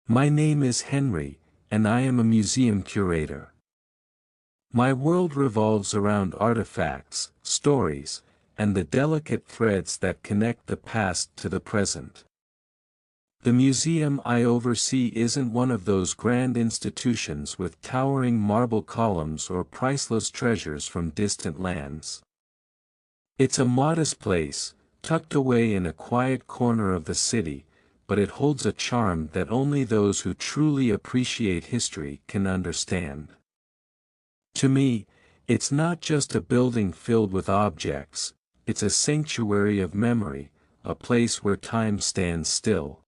My name is Henry, and I am a museum curator. My world revolves around artifacts, stories, and the delicate threads that connect the past to the present. The museum I oversee isn't one of those grand institutions with towering marble columns or priceless treasures from distant lands. It's a modest place, tucked away in a quiet corner of the city, but it holds a charm that only those who truly appreciate history can understand. To me, it's not just a building filled with objects, it's a sanctuary of memory, a place where time stands still.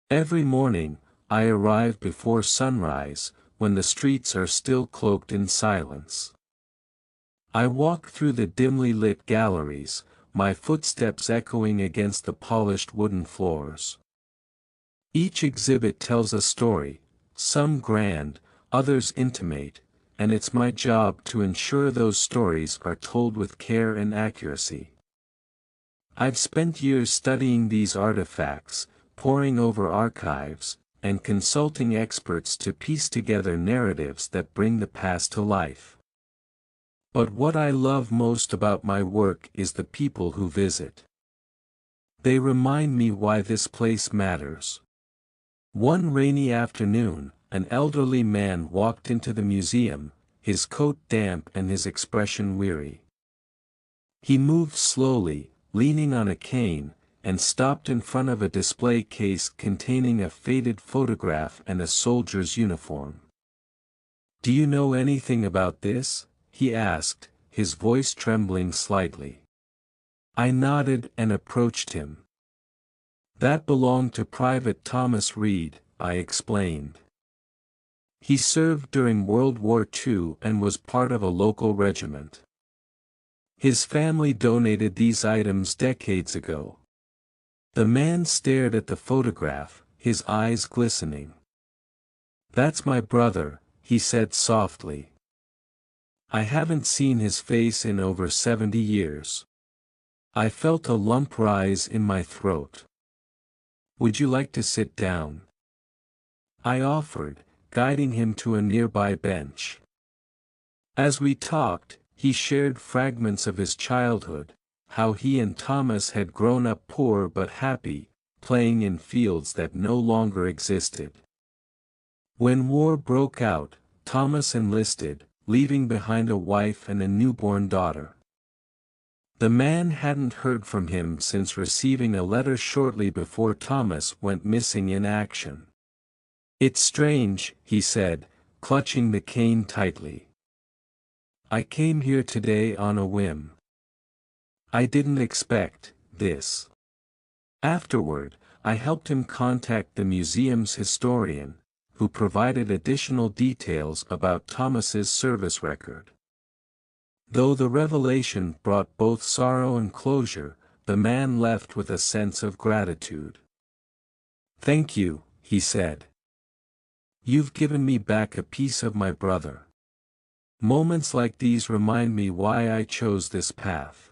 Every morning, I arrive before sunrise, when the streets are still cloaked in silence. I walk through the dimly lit galleries, my footsteps echoing against the polished wooden floors. Each exhibit tells a story, some grand, others intimate, and it's my job to ensure those stories are told with care and accuracy. I've spent years studying these artifacts, poring over archives, and consulting experts to piece together narratives that bring the past to life. But what I love most about my work is the people who visit. They remind me why this place matters. One rainy afternoon, an elderly man walked into the museum, his coat damp and his expression weary. He moved slowly, leaning on a cane, and stopped in front of a display case containing a faded photograph and a soldier's uniform. "Do you know anything about this?" he asked, his voice trembling slightly. I nodded and approached him. "That belonged to Private Thomas Reed," I explained. "He served during World War II and was part of a local regiment. His family donated these items decades ago." The man stared at the photograph, his eyes glistening. "That's my brother," he said softly. I haven't seen his face in over 70 years. I felt a lump rise in my throat. "Would you like to sit down?" I offered, guiding him to a nearby bench. As we talked, he shared fragments of his childhood, how he and Thomas had grown up poor but happy, playing in fields that no longer existed. When war broke out, Thomas enlisted, leaving behind a wife and a newborn daughter. The man hadn't heard from him since receiving a letter shortly before Thomas went missing in action. "It's strange," he said, clutching the cane tightly. "I came here today on a whim. I didn't expect this." Afterward, I helped him contact the museum's historian, who provided additional details about Thomas's service record. Though the revelation brought both sorrow and closure, the man left with a sense of gratitude. "Thank you," he said. "You've given me back a piece of my brother." Moments like these remind me why I chose this path.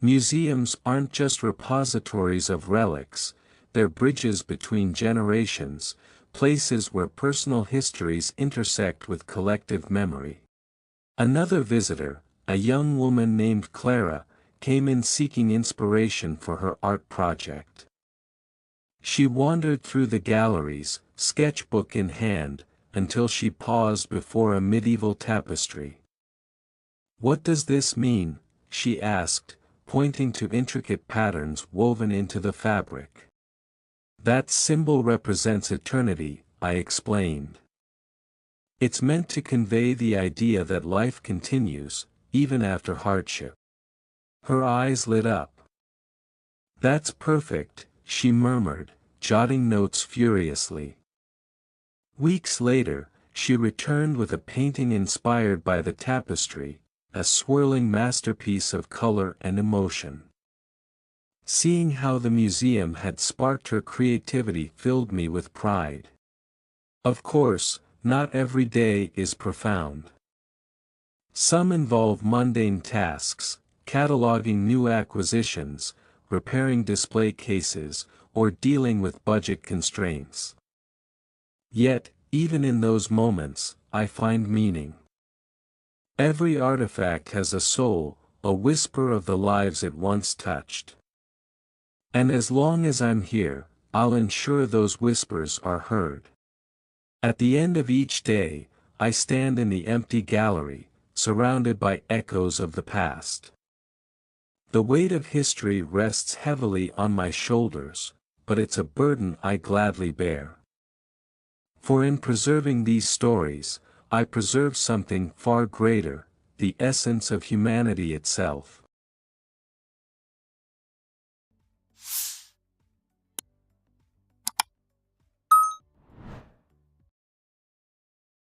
Museums aren't just repositories of relics, they're bridges between generations, places where personal histories intersect with collective memory. Another visitor, a young woman named Clara, came in seeking inspiration for her art project. She wandered through the galleries, sketchbook in hand, until she paused before a medieval tapestry. "What does this mean?" she asked, pointing to intricate patterns woven into the fabric. "That symbol represents eternity," I explained. "It's meant to convey the idea that life continues, even after hardship." Her eyes lit up. "That's perfect," she murmured, jotting notes furiously. Weeks later, she returned with a painting inspired by the tapestry, a swirling masterpiece of color and emotion. Seeing how the museum had sparked her creativity filled me with pride. Of course, not every day is profound. Some involve mundane tasks, cataloging new acquisitions, repairing display cases, or dealing with budget constraints. Yet, even in those moments, I find meaning. Every artifact has a soul, a whisper of the lives it once touched. And as long as I'm here, I'll ensure those whispers are heard. At the end of each day, I stand in the empty gallery, surrounded by echoes of the past. The weight of history rests heavily on my shoulders, but it's a burden I gladly bear. For in preserving these stories, I preserve something far greater, the essence of humanity itself.